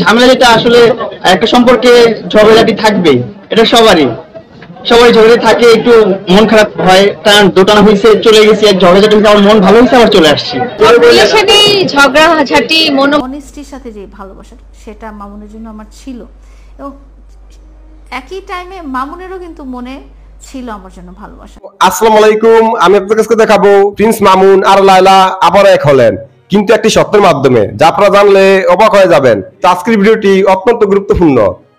ঝামেলা যেটা আসলে একটা সম্পর্কে ঝগড়াঝাটি থাকবে, এটা সবাই ঝগড়া থাকে, একটু মন খারাপ হয়, টান দোটানা হয়েছে, চলে গেছি, এক ঝগড়াঝাটি হয়েছে, আমার মন ভালো হয়েছে, আবার চলে আসছি। রিলেশনে ঝগড়াঝাটি অনেস্টির সাথে যে ভালোবাসা সেটা মামুনের জন্য আমার ছিল, এবং একই টাইমে মামুনেরও কিন্তু মনে ছিল আমার জন্য ভালোবাসা। আসসালামু আলাইকুম, আমি আপনাদের কাছে দেখাবো প্রিন্স মামুন আর লায়লা আবার এক হলেন, কিন্তু একটি সত্যের মাধ্যমে, যা আপনারা জানলে অবাক হয়ে যাবেন। তো আজকের ভিডিওটি অত্যন্ত গুরুত্বপূর্ণ।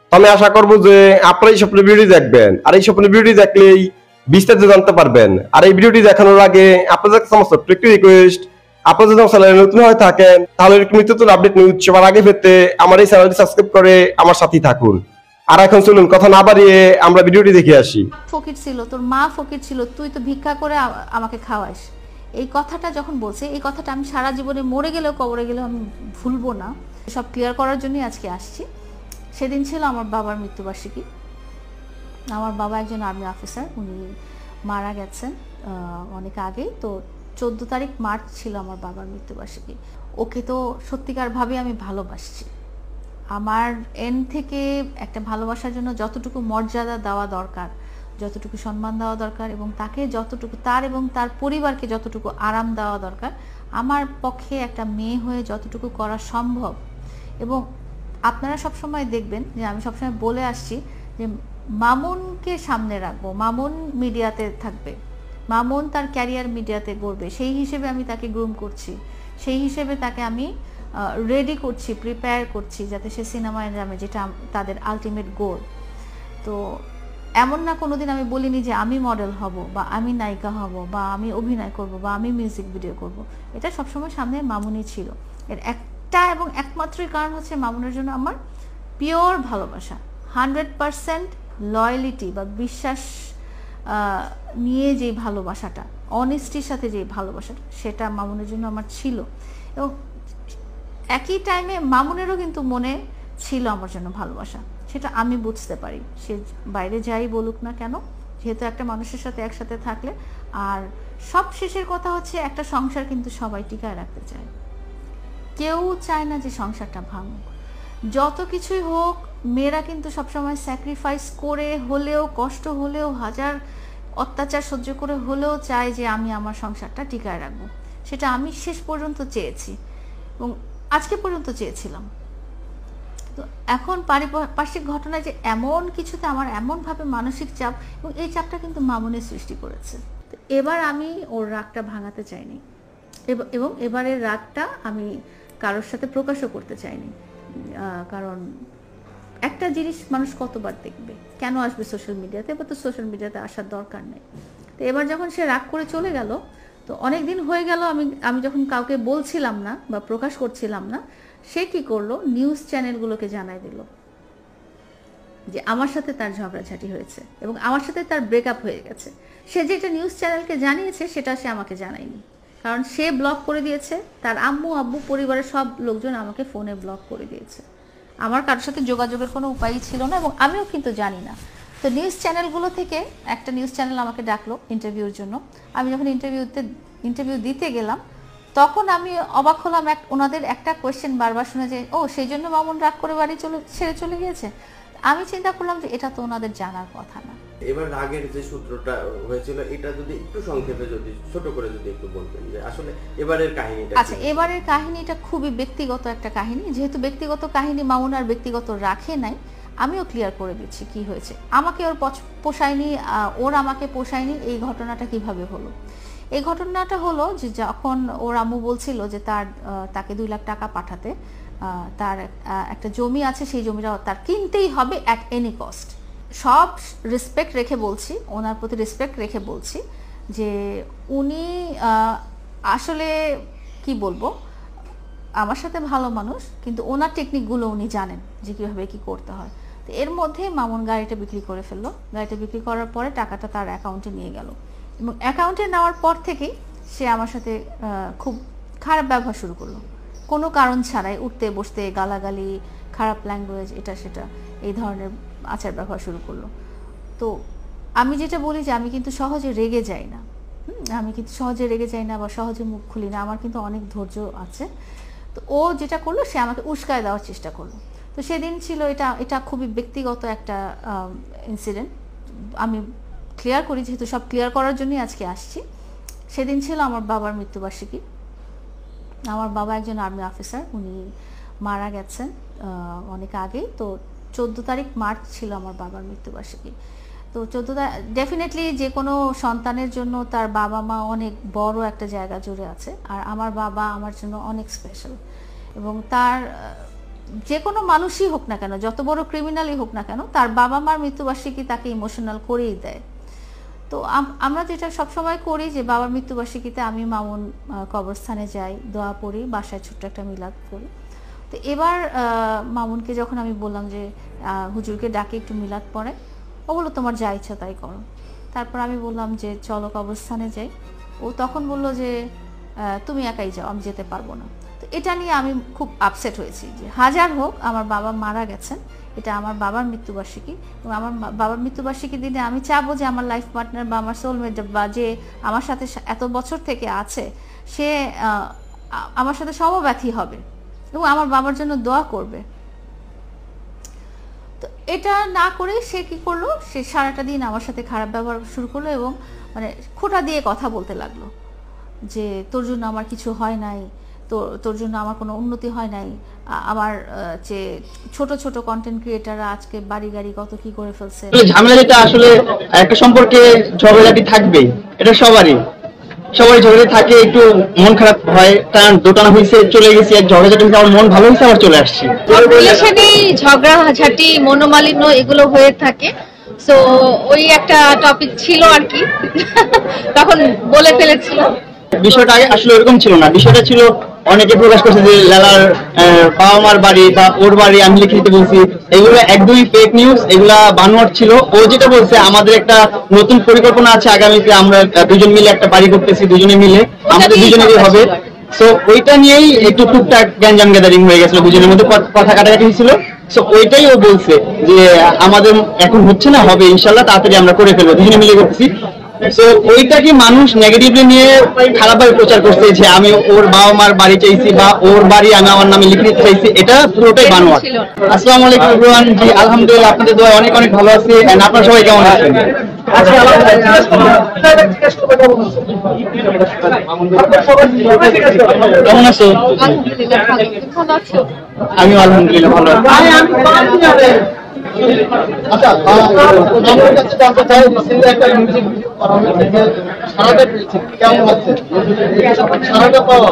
তো আমি আশা করবো যে আপনারা এই স্বপ্নের ভিডিওটি দেখবেন, আর এই স্বপ্নের ভিডিওটি দেখলেই বিস্তারিত জানতে পারবেন। আর এই ভিডিওটি দেখানোর আগে আপনাদের সমস্ত একটি রিকোয়েস্ট, আপনারা যদি আমার চ্যানেলে নতুন হয়ে থাকেন তাহলে নতুন আপডেট নিউজ সবার আগে পেতে আমার এই চ্যানেলটি সাবস্ক্রাইব করে আমার সাথেই থাকুন। আর এখন চলুন কথা না বাড়িয়ে আমরা ভিডিওটি দেখে আসি। ফকির ছিল, তোর মা ফকির ছিল, তুই তো ভিক্ষা করে আমাকে খাওয়াস, এই কথাটা যখন বলছে, এই কথাটা আমি সারা জীবনে মরে গেলেও কবরে গেলেও আমি ভুলবো না। সব ক্লিয়ার করার জন্যই আজকে আসছি। সেদিন ছিল আমার বাবার মৃত্যুবার্ষিকী। আমার বাবা একজন আর্মি অফিসার, উনি মারা গেছেন অনেক আগেই। তো 14 তারিখ মার্চ ছিল আমার বাবার মৃত্যুবার্ষিকী। ওকে তো সত্যিকারভাবে আমি ভালোবাসছি। আমার এন্ড থেকে একটা ভালোবাসার জন্য যতটুকু মর্যাদা দেওয়া দরকার, যতটুকু সম্মান দেওয়া দরকার, এবং তাকে যতটুকু, তার এবং তার পরিবারকে যতটুকু আরাম দেওয়া দরকার, আমার পক্ষে একটা মেয়ে হয়ে যতটুকু করা সম্ভব। এবং আপনারা সবসময় দেখবেন যে আমি সবসময় বলে আসছি যে মামুনকে সামনে রাখবো, মামুন মিডিয়াতে থাকবে, মামুন তার ক্যারিয়ার মিডিয়াতে গড়বে, সেই হিসেবে আমি তাকে গ্রুম করছি, সেই হিসেবে তাকে আমি রেডি করছি, প্রিপেয়ার করছি, যাতে সে সিনেমায় যাবে, যেটা তাদের আলটিমেট গোল। তো এমন না কোনোদিন আমি বলিনি যে আমি মডেল হব, বা আমি নায়িকা হব, বা আমি অভিনয় করব, বা আমি মিউজিক ভিডিও করব। এটা সবসময় সামনে মামুনই ছিল। এর একটা এবং একমাত্রই কারণ হচ্ছে মামুনের জন্য আমার পিওর ভালোবাসা, 100% লয়ালিটি বা বিশ্বাস নিয়ে যে ভালোবাসাটা, অনেস্টির সাথে যে ভালোবাসাটা, সেটা মামুনের জন্য আমার ছিল। এবং একই টাইমে মামুনেরও কিন্তু মনে ছিল আমার জন্য ভালোবাসা, সেটা আমি বুঝতে পারি। সে বাইরে যাই বলুক না কেন, যেহেতু একটা মানুষের সাথে একসাথে থাকলে, আর সব শেষের কথা হচ্ছে একটা সংসার কিন্তু সবাই টিকায় রাখতে চায়, কেউ চায় না যে সংসারটা ভাঙুক। যত কিছুই হোক, মেয়েরা কিন্তু সবসময় স্যাক্রিফাইস করে হলেও, কষ্ট হলেও, হাজার অত্যাচার সহ্য করে হলেও চায় যে আমি আমার সংসারটা টিকায় রাখবো। সেটা আমি শেষ পর্যন্ত চেয়েছি এবং আজকে পর্যন্ত চেয়েছিলাম। তো এখন পারিপার্শ্বিক ঘটনায় যে এমন কিছুতে আমার এমনভাবে মানসিক চাপ, এবং এই চাপটা কিন্তু মামুনের সৃষ্টি করেছে। তো এবার আমি ওর রাগটা ভাঙাতে চাইনি, এবং এবারের রাগটা আমি কারোর সাথে প্রকাশও করতে চাইনি। কারণ একটা জিনিস মানুষ কতবার দেখবে, কেন আসবে সোশ্যাল মিডিয়াতে? এবার তো সোশ্যাল মিডিয়াতে আসার দরকার নেই। তো এবার যখন সে রাগ করে চলে গেল, তো অনেক দিন হয়ে গেল আমি যখন কাউকে বলছিলাম না বা প্রকাশ করছিলাম না, সে কি করলো, নিউজ চ্যানেলগুলোকে জানাই দিল যে আমার সাথে তার ঝগড়াঝাটি হয়েছে এবং আমার সাথে তার ব্রেকআপ হয়ে গেছে। সে যেটা নিউজ চ্যানেলকে জানিয়েছে সেটা সে আমাকে জানায়নি, কারণ সে ব্লক করে দিয়েছে। তার আম্মু আব্বু পরিবারের সব লোকজন আমাকে ফোনে ব্লক করে দিয়েছে। আমার কারোর সাথে যোগাযোগের কোনো উপায়ই ছিল না, এবং আমিও কিন্তু জানি না। তো নিউজ চ্যানেলগুলো থেকে একটা নিউজ চ্যানেল আমাকে ডাকলো ইন্টারভিউর জন্য। আমি যখন ইন্টারভিউ দিতে গেলাম, তখন আমি অবাক হলাম। ওনাদের একটা কোয়েশ্চেন বারবার শুনে যে, ও সেই জন্য মামুন রাগ করে বাড়ি ছেড়ে চলে গিয়েছে। আমি চিন্তা করলাম যে এটা তো ওনাদের জানার কথা না। এবার রাগের যে সূত্রটা হয়েছিল, এটা যদি একটু সংক্ষেপে, যদি ছোট করে যদি একটু বলতেন যে আসলে এবারের কাহিনীটা। আচ্ছা, এবারের কাহিনীটা খুবই ব্যক্তিগত একটা কাহিনী। যেহেতু ব্যক্তিগত কাহিনী, মামুন আর ব্যক্তিগত রাখে নাই, আমিও ক্লিয়ার করে দিচ্ছি কি হয়েছে। আমাকে ওর পোষায়নি, ওর আমাকে পোষায়নি। এই ঘটনাটা কিভাবে হলো? এই ঘটনাটা হলো যে যখন ওর আম্মু বলছিল যে তাকে 2 লাখ টাকা পাঠাতে, তার একটা জমি আছে, সেই জমিটা তার কিনতেই হবে অ্যাট এনি কস্ট। সব রেসপেক্ট রেখে বলছি, ওনার প্রতি রেসপেক্ট রেখে বলছি যে উনি আসলে কি বলবো, আমার সাথে ভালো মানুষ, কিন্তু ওনার টেকনিকগুলো উনি জানেন যে কীভাবে কী করতে হয়। তো এর মধ্যে মামুন গাড়িটা বিক্রি করে ফেললো। গাড়িটা বিক্রি করার পরে টাকাটা তার অ্যাকাউন্টে নিয়ে গেল, এবং অ্যাকাউন্টে নেওয়ার পর থেকেই সে আমার সাথে খুব খারাপ ব্যবহার শুরু করলো, কোনো কারণ ছাড়াই। উঠতে বসতে গালাগালি, খারাপ ল্যাঙ্গুয়েজ, এটা সেটা, এই ধরনের আচার ব্যবহার শুরু করলো। তো আমি যেটা বলি যে আমি কিন্তু সহজে রেগে যাই না, বা সহজে মুখ খুলি না, আমার কিন্তু অনেক ধৈর্য আছে। তো ও যেটা করলো, সে আমাকে উস্কায় দেওয়ার চেষ্টা করলো। তো সেদিন ছিল এটা খুবই ব্যক্তিগত একটা ইনসিডেন্ট। আমি ক্লিয়ার করি, যেহেতু সব ক্লিয়ার করার জন্যই আজকে আসছি। সেদিন ছিল আমার বাবার মৃত্যুবার্ষিকী। আমার বাবা একজন আর্মি অফিসার, উনি মারা গেছেন অনেক আগেই। তো 14 তারিখ মার্চ ছিল আমার বাবার মৃত্যুবার্ষিকী। তো ডেফিনেটলি যে কোনো সন্তানের জন্য তার বাবা মা অনেক বড় একটা জায়গা জুড়ে আছে, আর আমার বাবা আমার জন্য অনেক স্পেশাল। এবং তার যে কোনো মানুষই হোক না কেন, যত বড় ক্রিমিনালই হোক না কেন, তার বাবা মার মৃত্যুবার্ষিকী তাকে ইমোশনাল করেই দেয়। তো আমরা যেটা সবসময় করি যে বাবার মৃত্যুবার্ষিকীতে আমি মামুন কবরস্থানে যাই, দোয়া পড়ি, বাসায় ছোট্ট একটা মিলাদ করি। তো এবার মামুনকে যখন আমি বললাম যে হুজুরকে ডাকে একটু মিলাদ পড়ে, ও বললো তোমার যা ইচ্ছা তাই করো। তারপর আমি বললাম যে চলো কবরস্থানে যাই। ও তখন বললো যে তুমি একাই যাও, আমি যেতে পারবো না। তো এটা নিয়ে আমি খুব আপসেট হয়েছি যে হাজার হোক আমার বাবা মারা গেছেন, এটা আমার বাবার মৃত্যুবার্ষিকী, এবং আমার বাবার মৃত্যুবার্ষিকীর দিনে আমি চাবো যে আমার লাইফ পার্টনার বা আমার সোলমেট বা যে আমার সাথে এত বছর থেকে আছে সে আমার সাথে সমব্যথী হবে এবং আমার বাবার জন্য দোয়া করবে। তো এটা না করে সে কি করলো, সে সারাটা দিন আমার সাথে খারাপ ব্যবহার শুরু করলো এবং মানে খোঁটা দিয়ে কথা বলতে লাগলো যে তোর জন্য আমার কিছু হয় নাই, তোর জন্য আমার কোনো উন্নতি হয় নাই, আমার যে ছোট ছোট কন্টেন্ট ক্রিয়েটাররা আজকে বাড়ি গাড়ি কত কি করে ফেলছে। ঝামেলা যেটা আসলে একটা সম্পর্কে ঝগড়াঝাটি থাকবে, এটা সবারই ঝগড়া থাকে, একটু মন খারাপ হয়, কারণ দোটানা হয়েছে চলে গেছি, এক ঝগড়াঝাটি হয়েছে, আমার মন ভালো হয়েছে আবার চলে আসছি। রিলেশনে ঝগড়াঝাটি মনোমালিন্য এগুলো হয়ে থাকে। সো ওই একটা টপিক ছিল আর কি, তখন বলে ফেলেছিল। বিষয়টা আগে আসলে এরকম ছিল না, বিষয়টা ছিল অনেকে প্রকাশ করছে যে লালার বাবা মার বাড়ি বা ওর বাড়ি আমি লিখে দিতে বলছি, এগুলো একদমই ফেক নিউজ, এগুলা বানোয়াট ছিল। ও যেটা বলছে আমাদের একটা নতুন পরিকল্পনা আছে, আগামীতে আমরা দুজন মিলে একটা বাড়ি করতেছি, দুজনে মিলে আমাদের দুজনেরই হবে। সো ওইটা নিয়েই একটু টুকটাক গ্যাঞ্জাম গ্যাদারিং হয়ে গেছিল, দুজনের মধ্যে কথা কাটাকাটি হয়েছিল। সো ওইটাই ও বলছে যে আমাদের এখন হচ্ছে না, হবে ইনশাল্লাহ, তাড়াতাড়ি আমরা করে ফেলবো, দুজনে মিলে করতেছি। তো ওইটাকে মানুষ নেগেটিভলি নিয়ে খারাপভাবে প্রচার করছে যে আমি ওর বাবা মার বাড়ি চাইছি বা ওর বাড়ি আমি আমার নামে লিখে দিতে চাইছি, এটা পুরোটাই বানোয়াট। আসসালামু আলাইকুম এভরিওয়ান। জি আলহামদুলিল্লাহ, আপনাদের দোয়ায় অনেক অনেক ভালো আছি। এন্ড আপনারা সবাই কেমন আছেন? কেমন আছো? আমি আলহামদুলিল্লাহ ভালো আছি। আচ্ছা, আমার কাছে জানতে চাই, রিসেন্টলি একটা মিউজিক ভিডিও করা হয়েছে যে সারাটা পেয়েছে, কেমন হচ্ছে সারাটা পাওয়া?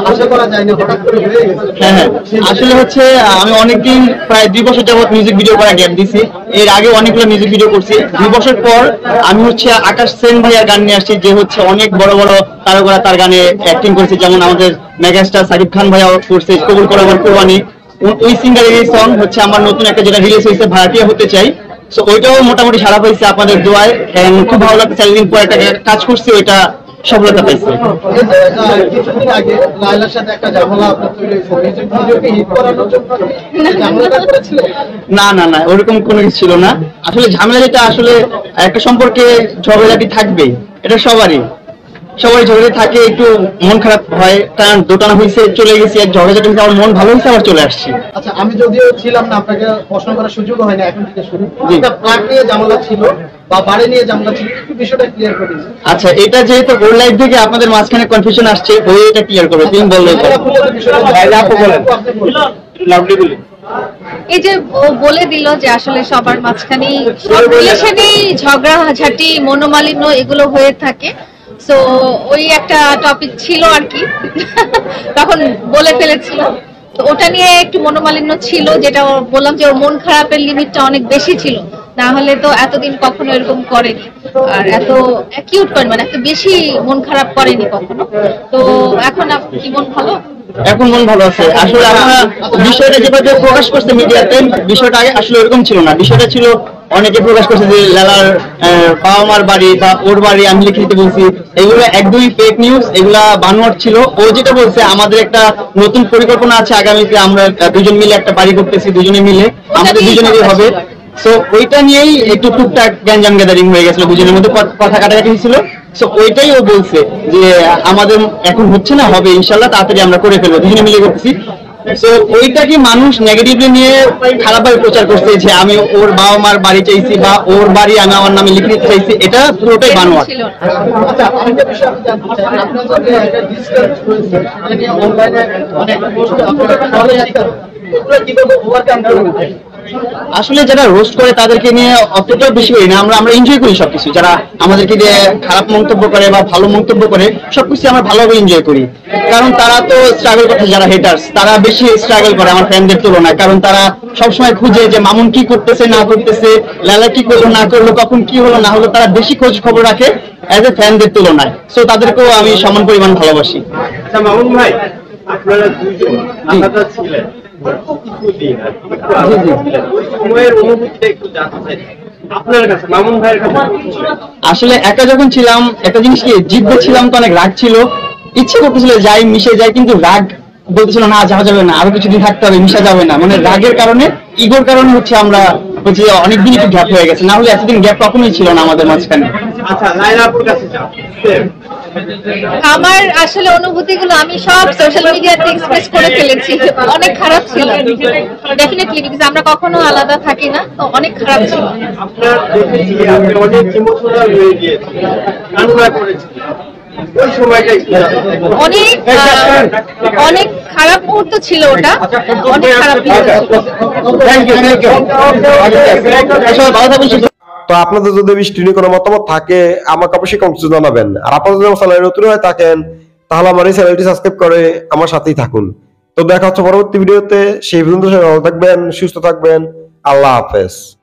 আশা করা যায় না, হঠাৎ করে হয়ে গেছে। হ্যাঁ, আসলে হচ্ছে আমি অনেকদিন প্রায় 2 বছর যাবত মিউজিক ভিডিও করা গ্যাপ দিছি। এর আগে অনেকগুলো মিউজিক ভিডিও করছি। 2 বছর পর আমি হচ্ছে আকাশ সেন ভাইয়ার গান নিয়ে আসছি, যে হচ্ছে অনেক বড় বড় তারকারা তার গানে অ্যাক্টিং করেছে, যেমন আমাদের মেগাস্টার সাকিব খান ভাইয়া করছে কবুল করো আমার কোরবানি। ওই সিঙ্গারের এই সং হচ্ছে আমার নতুন একটা যেটা রিলিজ হয়েছে, ভাড়াটিয়া হতে চাই। সো ওইটাও মোটামুটি সারা পাইছে আপনাদের দোয়ায়, খুব ভালো লাগছে। 4 দিন পর একটা কাজ করছি, ওইটা সফলতা পাইছে। কিছুদিন আগে লায়লার সাথে একটা ঝামেলা আপনার তৈরি হয়েছে, মিউজিক ভিডিওকে হিট করানোর জন্য ঝামেলাটা করেছিলেন? না না না, ওরকম কোনো কিছু ছিল না। আসলে ঝামেলা যেটা আসলে একটা সম্পর্কে ঝগড়াঝাটি থাকবে, এটা সবারই ঝগড়া থাকে, একটু মন খারাপ হয়, কারণ দোটানা হয়েছে চলে গেছি, এক ঝগড়াঝাটি হয়েছে, আমার মন ভালো হয়েছে আবার চলে আসছি। আচ্ছা, আমি যদিও ছিলাম না, আপনাকে প্রশ্ন করার সুযোগ হয় না, এখন থেকে শুরু। এটা ফ্ল্যাট নিয়ে ঝামেলা ছিল বা বাড়ি নিয়ে ঝামেলা ছিল, একটু বিষয়টা ক্লিয়ার করে দিন। আচ্ছা, এটা যেহেতু ওর লাইফ থেকে আপনাদের মাঝখানে কনফিউশন আসছে, ওই এটা ক্লিয়ার করবে, তুমি বললে এই যে ও বলে দিল যে আসলে সবার মাঝখানে রিলেশনে ঝগড়াঝাটি মনোমালিন্য এগুলো হয়ে থাকে। সো ওই একটা টপিক ছিল আর কি, তখন বলে ফেলেছিল। তো ওটা নিয়ে একটু মনোমালিন্য ছিল, যেটা বললাম যে ওর মন খারাপের লিমিটটা অনেক বেশি ছিল, না হলে তো এতদিন কখনো এরকম করেনি, আর এত অ্যাকিউট করে মানে এত বেশি মন খারাপ করেনি কখনো। তো এখন কি মন ভালো? এখন মন ভালো আছে। আসলে আমরা বিষয়টা যেভাবে প্রকাশ করছে মিডিয়াতে, বিষয়টা আগে আসলে এরকম ছিল না। বিষয়টা ছিল অনেকে প্রকাশ করছে যে লালার বাবা মার বাড়ি বা ওর বাড়ি আমি লিখে দিতে বলছি, এগুলো একদমই ফেক নিউজ, এগুলা বানোয়াট ছিল। ও যেটা বলছে আমাদের একটা নতুন পরিকল্পনা আছে, আগামীতে আমরা দুজন মিলে একটা বাড়ি করতেছি, দুজনে মিলে আমাদের দুজনেরই হবে। সো ওইটা নিয়েই একটু টুকটাক গ্যাঞ্জাম গ্যাদারিং হয়ে গেছিল, দুজনের মধ্যে কথা কাটাকাটি হয়েছিল। সো ওইটাই ও বলছে যে আমাদের এখন হচ্ছে না, হবে ইনশাল্লাহ, তাড়াতাড়ি আমরা করে ফেলবো, দুজনে মিলে করতেছি। তো ওইটা কি মানুষ নেগেটিভলি নিয়ে খারাপভাবে প্রচার করছে যে আমি ওর বাবা মার বাড়ি চাইছি বা ওর বাড়ি আমি আমার নামে লিখে দিতে চাইছি, এটা পুরোটাই বানোয়াট। ছিল না। আচ্ছা আরেকটা বিষয় আমি জানতে চাই, আপনার যে একটা ডিসকাস হয়েছে সেটা নিয়ে অনলাইনে অনেক পোস্ট আপনারা ফলো আসছেন, এগুলো কিভাবে ওভারকাম করবেন? আসলে যারা রোস্ট করে তাদেরকে নিয়ে অতটাও বেশি করি না, আমরা এনজয় করি সবকিছু। যারা আমাদেরকে দিয়ে খারাপ মন্তব্য করে বা ভালো মন্তব্য করে সবকিছু আমরা ভালোভাবে এনজয় করি, কারণ তারা তো স্ট্রাগল করছে। যারা হেটার্স তারা বেশি স্ট্রাগল করে আমার ফ্যানদের তুলনায়, কারণ তারা সবসময় খুঁজে যে মামুন কি করতেছে না করতেছে, লালা কি করলো না করলো, কখন কি হলো না হলো, তারা বেশি খোঁজ খবর রাখে অ্যাজ এ ফ্যানদের তুলনায়। সো তাদেরকেও আমি সমান পরিমাণ ভালোবাসি। আচ্ছা মামুন ভাই, আপনারা দুইজন আলাদা ছিলেন কিছুদিন, আর কি একটু আলাদা ছিলেন, ওই সময়ের অনুভূতিটা একটু জানতে চাই আপনার কাছে, মামুন ভাইয়ের কাছে। আসলে একা যখন ছিলাম একটা জিনিস কি, জিদ্দা ছিলাম তো, অনেক রাগ ছিল, ইচ্ছে করতেছিল যাই মিশে যাই, কিন্তু রাগ বলতেছিল না যাওয়া যাবে না, আরো কিছুদিন থাকতে হবে, মিশা যাবে না। মানে রাগের কারণে, ইগোর কারণে হচ্ছে আমরা হচ্ছে অনেকদিন একটু গ্যাপ হয়ে গেছে, না হলে এতদিন গ্যাপ কখনোই ছিল না আমাদের মাঝখানে। আচ্ছা লাইলা আপুর কাছে যাও। আমার আসলে অনুভূতিগুলো আমি সব সোশ্যাল মিডিয়াতে এক্সপ্রেস করে ফেলেছি। অনেক খারাপ ছিল ডেফিনেটলি, বিকজ আমরা কখনো আলাদা থাকি না, তো অনেক খারাপ ছিল। আপনার দেখেছি আপনি অনেক ইমোশনাল হয়ে গিয়েছেন, কান্না করেছিলেন, ওই সময়টা একটু জানতে চাই। অনেক অনেক খারাপ মুহূর্ত ছিল ওটা, অনেক খারাপ মুহূর্ত ছিল। Thank you, thank you. সবাই ভালো থাকুন, সুস্থ তো আপনাদের যদি বৃষ্টি নিয়ে কোনো মতামত থাকে আমাকে অবশ্যই কমেন্টে জানাবেন। আর আপনারা যদি আমার চ্যানেলে নতুন হয়ে থাকেন তাহলে আমার এই চ্যানেলটি সাবস্ক্রাইব করে আমার সাথেই থাকুন। তো দেখা হচ্ছে পরবর্তী ভিডিওতে, সেই পর্যন্ত সবাই ভালো থাকবেন, সুস্থ থাকবেন, আল্লাহ হাফেজ।